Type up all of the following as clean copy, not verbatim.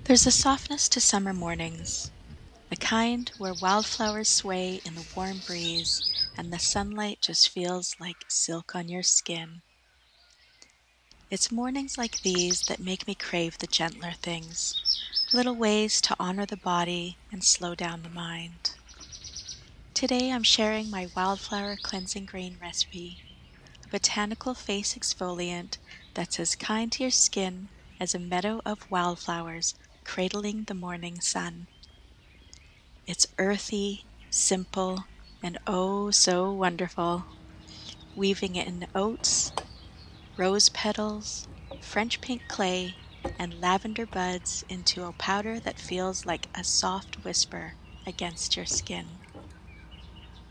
There's a softness to summer mornings, the kind where wildflowers sway in the warm breeze and the sunlight just feels like silk on your skin. It's mornings like these that make me crave the gentler things, little ways to honor the body and slow down the mind. Today I'm sharing my Wildflower Cleansing Grain recipe, a botanical face exfoliant that's as kind to your skin as a meadow of wildflowers cradling the morning sun. It's earthy, simple, and oh so wonderful, weaving in oats, rose petals, French pink clay, and lavender buds into a powder that feels like a soft whisper against your skin.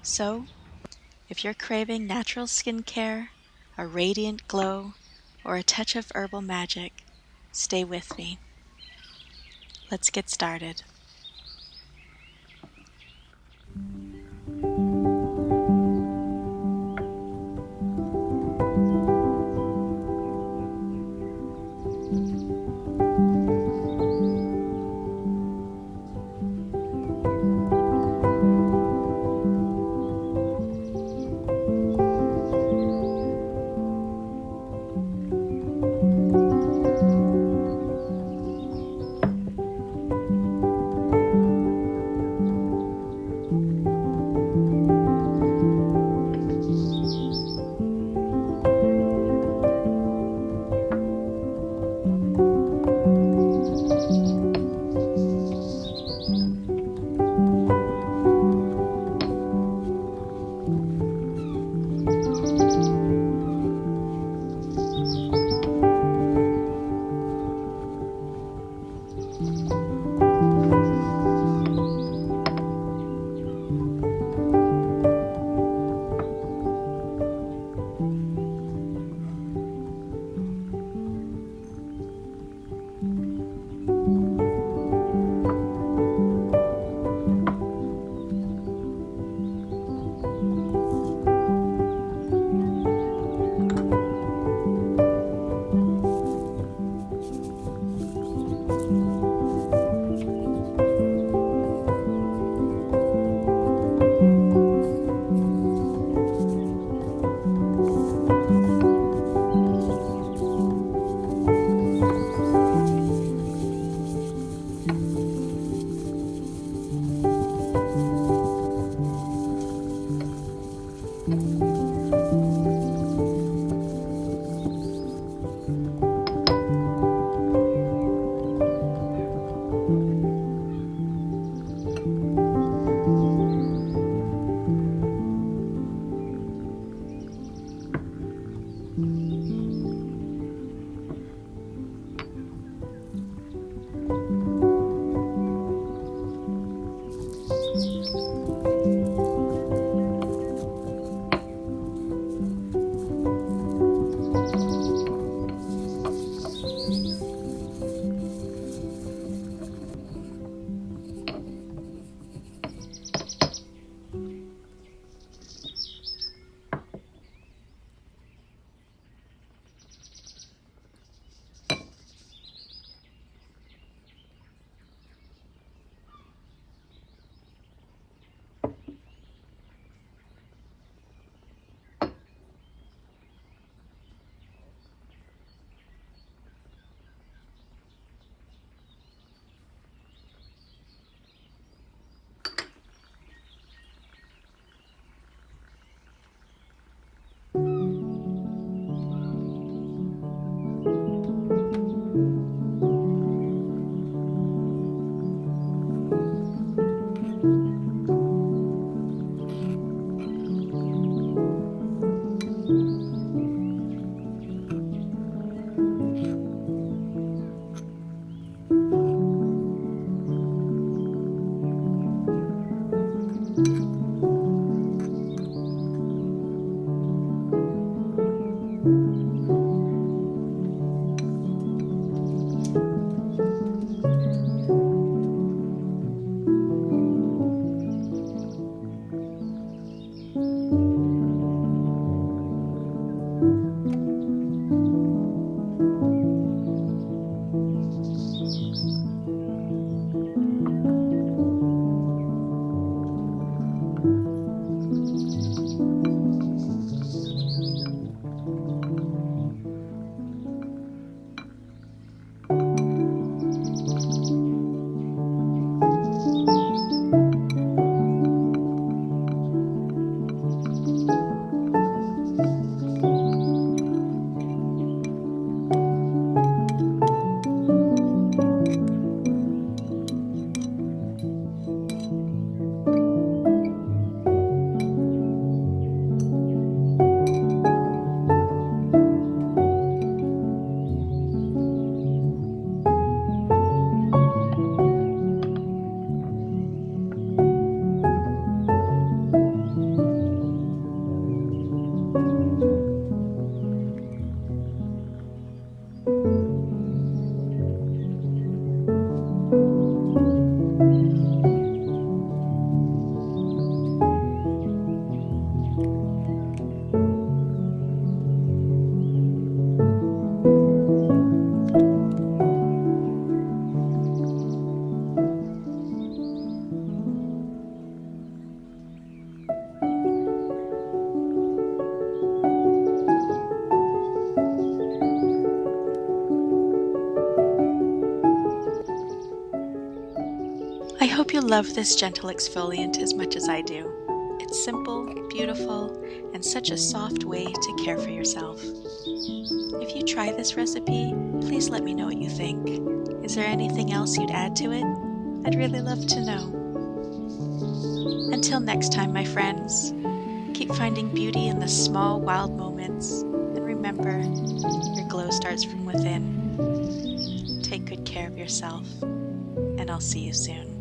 So, if you're craving natural skincare, a radiant glow, or a touch of herbal magic, stay with me. Let's get started. love this gentle exfoliant as much as I do. It's simple, beautiful, and such a soft way to care for yourself. If you try this recipe, please let me know what you think. Is there anything else you'd add to it? I'd really love to know. Until next time, my friends, keep finding beauty in the small, wild moments, and remember, your glow starts from within. Take good care of yourself, and I'll see you soon.